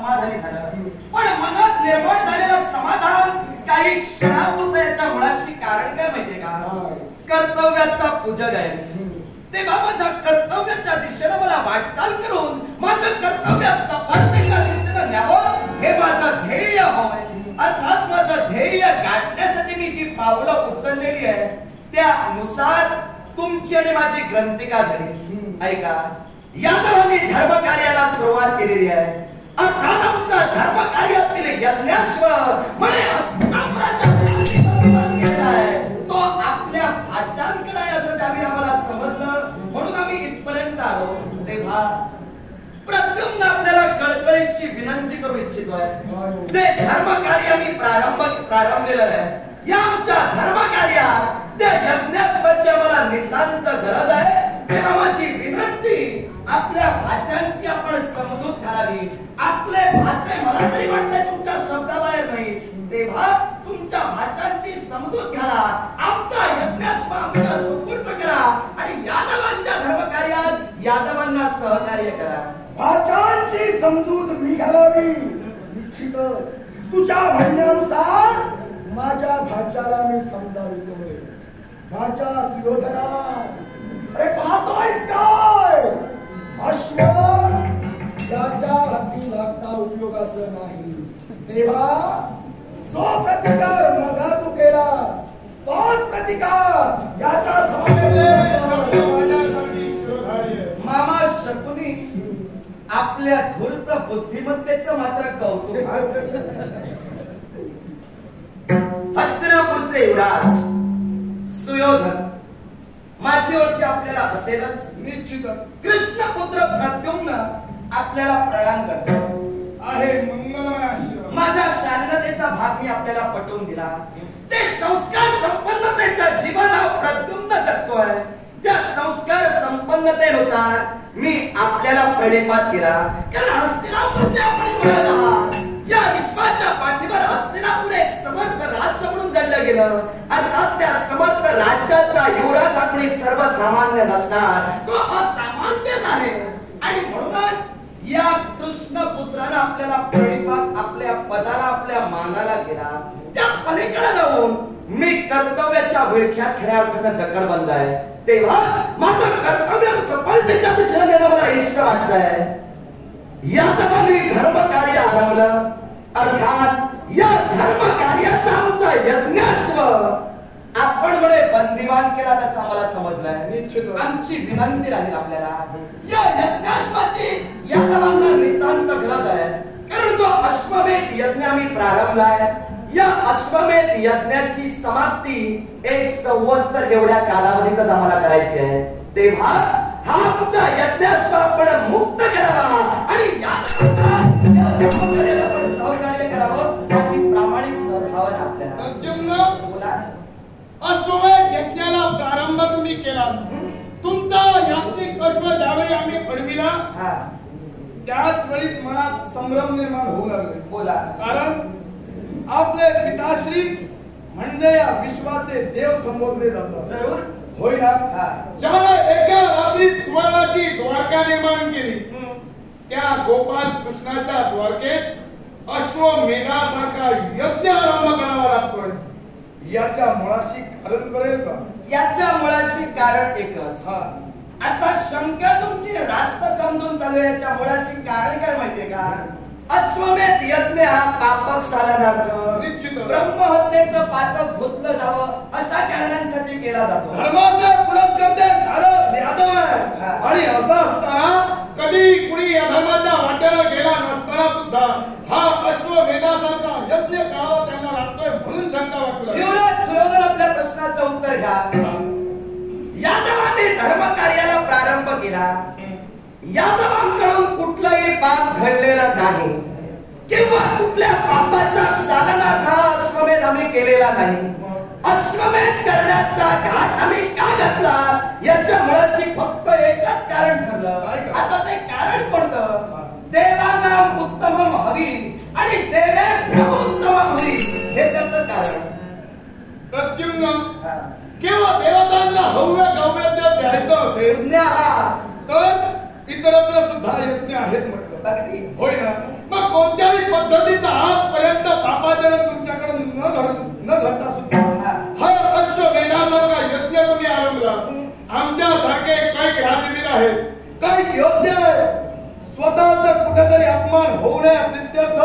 समाधानी झालं, पण मनात निर्माण झालेलं समाधान काही क्षणापुरतं याच्या मुळाशी कारण काय माहितीये का? कर्तव्याचा पूजक आहे. तेव्हा माझ्या कर्तव्याच्या दिशेनं मला वाटचाल करून माझं कर्तव्य सफलतेच्या दिशेनं न्यावं हे माझं ध्येय होय. अर्थात माझं ध्येय गाठण्यासाठी मी जी पावलं उचललेली आहे त्यानुसार तुमची आणि माझी ग्रंथिका झाली. ऐका, यादवांनी धर्म कार्याला सुरुवात केलेली आहे. अर्थात आमचा धर्म कार्यातील यज्ञाश्व म्हणजे तो आपल्या भाच्यांकडे आहे असं त्यावेळी आम्हाला समजलं, म्हणून आम्ही इथपर्यंत आलो. तेव्हा प्रथम आपल्याला कळकळीची विनंती करू इच्छितोय, जे धर्म कार्य मी प्रारंभलेलं आहे या आमच्या धर्म कार्यात त्या यज्ञाश्वाची आम्हाला नितांत गरज आहे. तेव्हा माझी विनंती, आपल्या भाच्यांची आपण समजूत घालावी. आपले भाचे मला तरी वाटतंय तुमच्या शब्दाबाहेर नाही, तेव्हा तुमच्या भाच्यांची समजूत घाला, आमचा यज्ञाश्व आमच्या सुपूर्द करा आणि यादवांच्या धर्मकार्यात यादवांना सहकार्य करा. भाच्यांची समजूत मी घालावी निश्चितच. तुझ्या म्हणण्यानुसार माझ्या भाच्याला मी समजावितोय. भाच्या सुयोधना, अरे पाहतोयस काय? अश्व याच्या हाती लागता उपयोगाचं नाही. तेव्हा जो प्रतिकार मगा तू केला तोच प्रतिकार याच्या मामा शकुनी आपल्या धूर्त बुद्धिमत्तेचं मात्र कौतुक. हस्तिनापूरचे युवराज सुयोधन माझी ओळखी आपल्याला असेलच निश्चितच. कृष्णपुत्र प्रद्युम्न आपल्याला प्रणाम करतो आहे. मंगलमय आशीर्वाद. माझ्या शालीनतेचा भाग मी आपल्याला पटवून दिला. ते संस्कार संपन्नतेचं जीवन हा प्रद्युम्न जगतोय. त्या संस्कार संपन्नतेनुसार मी आपल्याला प्रणिपात केला. कारण हस्तिनापूरचे आपण आहात. या विश्वाच्या पाठीवर हस्तिनापूर एक समर्थ राज्य म्हणून जडलं गेलं. अर्थात त्या समर्थ राज्याचा युवराज हा कोणी सर्वसामान्य नसणार, तो असामान्यच आहे. आणि म्हणूनच या कृष्णपुत्रानं आपल्याला प्रणिपात आपल्या पदाला आपल्या मानाला केला. त्या पलीकडे जाऊन मी कर्तव्याच्या विळख्यात खऱ्या अर्थानं जकडबंद आहे. तेव्हा माझं कर्तव्य सफलतेच्या दिशेने नेणं मला इष्ट वाटतंय. यादवांनी धर्म कार्य आरंभलं. अर्थात या धर्म कार्याचा आमचा यज्ञाश्व आपण म्हणे बंदिवान केला तसं आम्हाला समजलंय. निश्चित आमची विनंती राहील आपल्याला, या यज्ञाश्वाची यादवांना नितांत गरज आहे. कारण जो अश्वमेध यज्ञ आम्ही प्रारंभलाय, या अश्वमेध यज्ञाची समाप्ती 1 संवत्सर एवढ्या कालावधीतच आम्हाला करायची आहे. तेव्हा हा आमचा यज्ञाश्व आपण मुक्त करावा आणि सहकार्य करावं याची प्रामाणिक सद्भावना आपल्याला. बोला. अश्वमेध यज्ञाला प्रारंभ तुम्ही केला. तुमचा याज्ञिक अश्व ज्यावेळी आम्ही फडविला त्याच वेळी मनात संभ्रम निर्माण होऊ लागले. बोला. कारण आपले पिताश्री म्हणजे या विश्वाचे देव संबोधले जातात. जरूर होय ना. ज्याला एका रात्रीत सुवर्णाची द्वारका निर्माण केली, त्या गोपाल कृष्णाच्या द्वारकेत अश्वमेधासारखा यज्ञ आरंभ करावा लागतोय. याच्या मुळाशी कारण कळेल का? याच्या मुळाशी कारण एकच. आता शंका तुमची रास्त समजून चालू आहे. याच्या मुळाशी कारण काय माहितीये का? अश्वमेध यज्ञ हा पापक शालनार्थ, निश्चित ब्रह्महत्येचं पातक धुतलं जावं अशा कारणांसाठी केला जातो. धर्माचं पुरस्कर्ते झालं यादव आहे. आणि असं असताना कधी कुणी या धर्माच्या वाट्याला गेला नसताना सुद्धा हा अश्वमेधासारखा यज्ञ करावा त्यांना लागतोय म्हणून शंका वाटू. युवराज सुयोधन आपल्या प्रश्नाचं उत्तर घ्या. यादवांनी धर्म कार्याला प्रारंभ केला. यादवांकडून कुठलाही पाप घडलेला नाही किंवा कुठल्या पापाचा शालनार्थ अश्वमेध आम्ही केलेला नाही. अश्वमेध करण्याचा घाट आम्ही का घातला याच्या मुळाशी फक्त एकच कारण ठरलं. आता ते कारण कोणतं? देवानाम उत्तमम हवी आणि देवेभ्यो उत्तमम हवी हे त्याचं कारण. प्रद्युम्न केवळ देवतांना हव्य गौवेद्य द्यायचं असेल तर इतरत्र सुद्धा यज्ञ आहेत म्हटलं. अगदी होय ना. मग कोणत्या निर्माण होऊ नये प्रित्यर्थ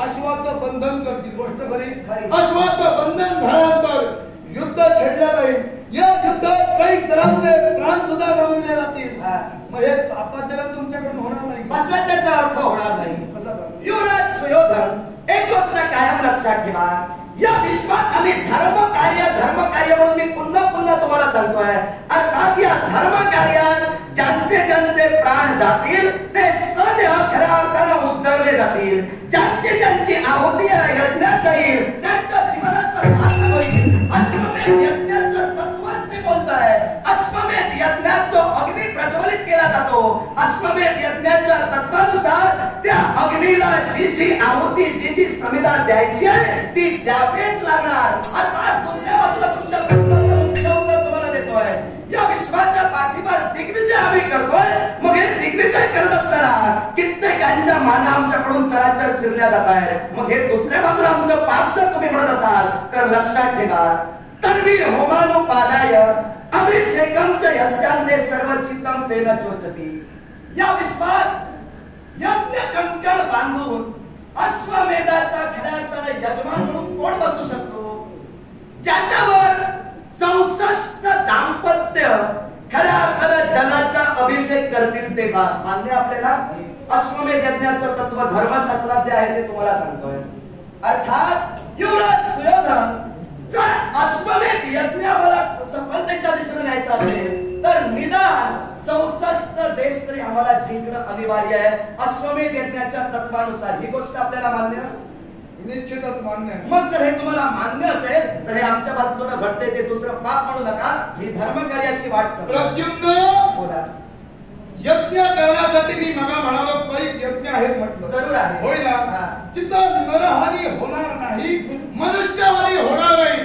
अश्वाचं बंधन करतील. गोष्ट खरी. अश्वाचं बंधन झाल्यानंतर युद्ध छेडलं जाईल. या युद्धात काही जणांचे प्राण सुद्धा गमावले जातील. मग हे पापाचरण तुमच्याकडून होणार नाही. असा त्याचा अर्थ होणार नाही. युवराज सुयोधन, एक गोष्ट कायम लक्षात ठेवा, या विश्वात आम्ही धर्म कार्य म्हणून मी पुन्हा तुम्हाला सांगतोय, अर्थात या धर्म कार्यात ज्यांचे प्राण जातील ते सदैव खऱ्या अर्थानं उद्धरले जातील. ज्यांची आहुती यज्ञात जाईल त्यांच्या जीवनाचं सार्थक होईल. अश्वमेध यज्ञाचं तत्वच ते बोलताय. अश्वमेध यज्ञात जो अग्नी प्रज्वलित केला जातो, अश्वमेध यज्ञाच्या तत्वानुसार त्या अग्नीला जी आहुती जी समिधा द्यायची आहे ती द्यावेच लागणार. अर्थात दुसऱ्या बाजूला तुमच्या प्रश्नाचं उत्तर तुम्हाला देतोय, या विश्वाच्या पाठीवर दिग्विजय आम्ही करतोय. मग हे दिग्विजय करत असताना कित्येकांच्या माना आमच्याकडून चराचर चिरल्या जात आहेत. मग हे दुसऱ्या बाजूला आमचं पाप जर तुम्ही म्हणत असाल तर लक्षात ठेवा, तर्वी होमानुपादाय अभिषेकमच यस्यांते सर्वचित्तम तेन चोचती. या विश्वात यज्ञ कंकण बांधून अश्वमेधाचा खऱ्या अर्थाने यजमान म्हणून कोण बसू शकतो? ज्याच्यावर 64 दाम्पत्य खऱ्या अर्थाने जलाचा अभिषेक करतील ते मान्य आपल्याला. अश्वमेध यज्ञाचं तत्व धर्मशास्त्रात जे आहे ते तुम्हाला सांगतोय. अर्थात युवराज सुयोधन, जर अश्वमेध यज्ञाला सफलतेच्या दिशेने न्यायचं असेल तर निदान 64 देश तरी आम्हाला जिंकणं अनिवार्य आहे अश्वमेध यज्ञाच्या तत्वानुसार. ही गोष्ट आपल्याला मान्य? निश्चितच मान्य. मग जर हे तुम्हाला मान्य असेल तर हे आमच्या बाजूने घडते ते दुसरं पाप म्हणू नका. ही धर्मकार्याची वाट प्रद्युम्न, बोला. यज्ञ करण्यासाठी मी मगा म्हणालो काही यज्ञ आहेत म्हटलं. जरूर आहे. होय ना. जिथं नरहानी होणार नाही, मनुष्यहानी होणार नाही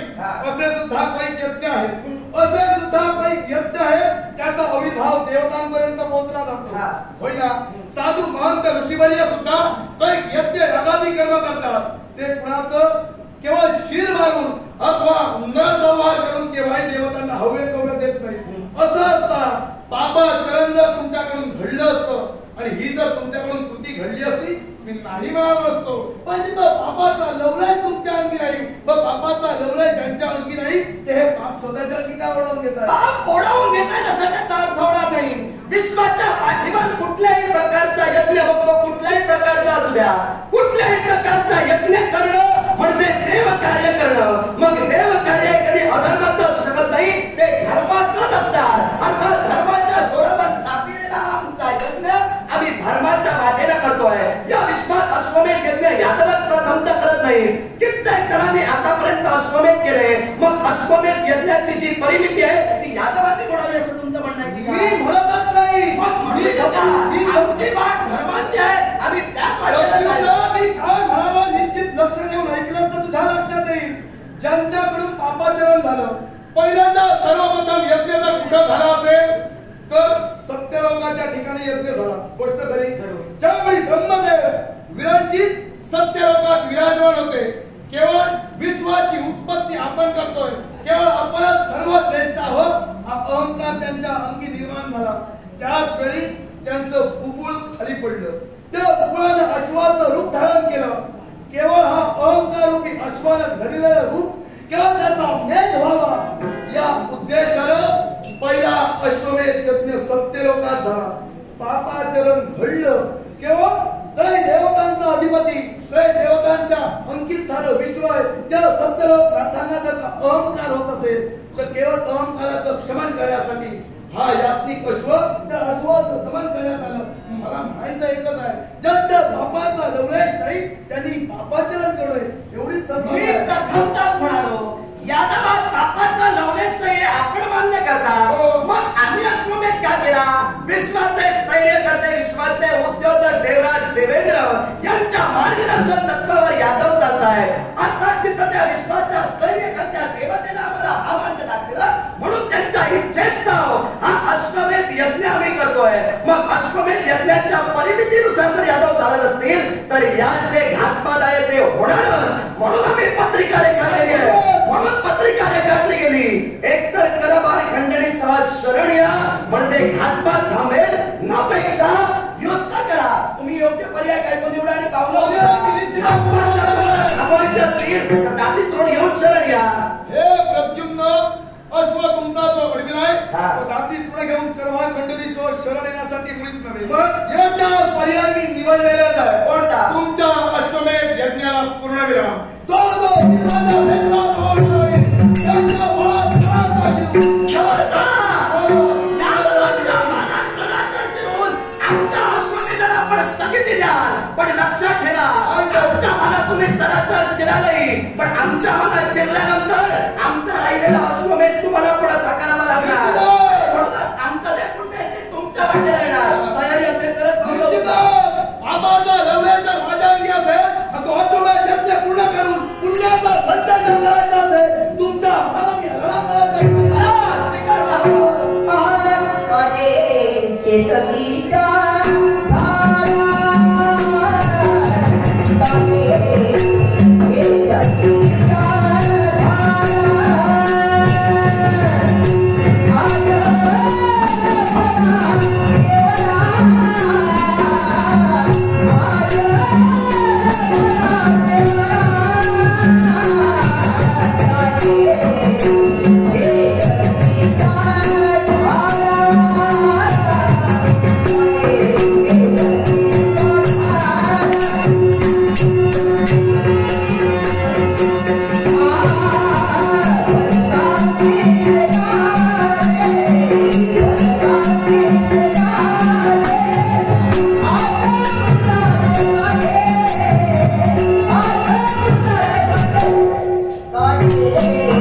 असे सुद्धा काही यज्ञ आहेत. असे सुद्धा काही यज्ञ आहेत त्याचा अविर्भाव देवतांपर्यंत पोहोचला जातो. होय ना. साधू महंत ऋषीवर्य सुद्धा काही यज्ञ यागादी कर्म करतात. ते कुणाचं केवळ शिर मारून अथवा नरसंहार करून केव्हाही देवतांना हवे कवळे देत नाही. असं असतं. पापाचरण जर तुमच्याकडून घडलं असतं आणि ही जर तुमच्याकडून कृती घडली असती मी नाही म्हणालो असतो. पण तिथं पापाचा लवलाय तुमच्या अंगी नाही व पापाचा लवलाय ज्यांच्या अंगी नाही ते हे पाप स्वतःच्या अंगी काय ओढवून घेतात? पाप ओढवून घेतात असं त्याचा अर्थ होणार नाही. विश्वाच्या पाठीवर कुठल्याही प्रकारचा यज्ञ बघतो, कुठल्याही प्रकारचा असू द्या, कुठल्याही प्रकारचा यज्ञ करणं म्हणजे देव कार्य करणं. मग देव कार्य कधी अधर्माचं असू शकत नाही, ते धर्माचंच असणार. अर्थात धर्माच्या जोरावर स्थापिलेला आमचा यज्ञ आम्ही धर्माच्या वाटेला करतोय. या विश्वात अश्वमेध यज्ञ यादवच प्रथमतः करत नाही. कित्येक जणांनी आतापर्यंत अश्वमेध केले. मग अश्वमेध यज्ञाची जी परिमिती आहे ती यादवादी म्हणावी असं तुमचं म्हणणं आहे की? मी म्हणतच नाही. आमची वाट धर्माची आहे, आम्ही त्याच वाटेला. मी काय म्हणालो निश्चित लक्ष देऊन ऐकलं तर तुझ्या लक्षात येईल. ज्यांच्याकडून पापाचरण झालं, पहिल्यांदा सर्वप्रथम यज्ञ जर कुठं झाला असेल तर सत्यलोकाच्या ठिकाणी यज्ञ झाला. गोष्ट खरी. ज्यावेळी ब्रह्मदेव विराजित सत्यलोकात विराजमान होते, केवळ विश्वाची उत्पत्ती आपण करतोय, केवळ आपणच सर्वश्रेष्ठ आहोत हा अहंकार त्यांच्या अंगी निर्माण झाला. त्याच वेळी त्यांचं बुबुळ खाली पडलं. त्या बुबुळाने अश्वाचं रूप धारण केलं. केवळ हा अहंकार रूपी अश्वानं धरलेलं रूप केवळ त्याचा मेध व्हावा या उद्देशानं पहिला अश्वमेध यज्ञ सत्यलोकात झाला. पापाचरण घडलं. केवळ त्रय देवतांचा अधिपती, त्रय देवतांच्या अंकित झालं विश्व आहे. त्या सत्यलोक गाथांना जर अहंकार होत असेल तर केवळ अहंकाराचं क्षमन करण्यासाठी हा यात्निक अश्व त्या अश्वाचं दमन करण्यात आलं. मला म्हणायचं एकच आहे, ज्यांच्या पापाचा लवलेश नाही त्यांनी पापाचरण करू एवढीच. मी प्रथमतः म्हणालो यादवात पापाचा लवलेश नाही आपण मान्य करता. मग आम्ही अश्वमेध का केला? विश्वाचे स्थैर्य करते, विश्वाचे उद्योजक देवराज देवेंद्र यांच्या मार्गदर्शन तत्वावर यादव चालताय. अर्थात जिथं त्या विश्वाच्या स्थैर्य करत्या देवतेला आम्हाला हा मार्ग दाखवला म्हणून त्यांच्या इच्छेस्तव हा अश्वमेध यज्ञ आम्ही करतोय. मग अश्वमेध यज्ञाच्या परिमितीनुसार जर यादव चालत असतील तर यात जे घातपात आहे ते होणार. म्हणून आम्ही पत्रिका रेखाटली आहे. म्हणून पत्रिका रेखाटली गेली. एकतर करबार खंडणी सह शरण या म्हणजे घातपात थांबेल, नापेक्षा युद्ध करा. तुम्ही योग्य पर्याय काय तो निवडा आणि पावलं थांबवायचे असतील तर दाती तोड घेऊन शरण या. हे प्रद्युम्न अश्व तुमचा जो वडील आहे हा. तो दाती पुढे घेऊन कडवा खंडणी सह शरण येण्यासाठी मुळीच नव्हे. मग? याच्या पर्याय मी निवडलेलाच आहे. कोणता? तुमच्या अश्वमेध यज्ञाला पूर्णविराम. तो जो देवाचा भेदभाव होईल, त्याच्या बळात प्रार्थना आमच्या अश्वमेधाला आपण स्थगिती द्याल, पण लक्षात ठेवा आमच्या मनात तुम्ही चराचर चिरालही, पण आमच्या मनात चिरल्यानंतर आमचा राहिलेला अश्वमेध तुम्हाला पुढे साकारावा लागणार. म्हणूनच आमचं जे पुण्य आहे ते तुमच्या वाटेला येणार. तयारी असेल तरच आम्हाला लढण्याचा माझ्या अंगी असेल, तो अश्वमेध यज्ञ पूर्ण करून पुण्याचा संचय करायचा असेल, तुमच्या मनाने Yeah.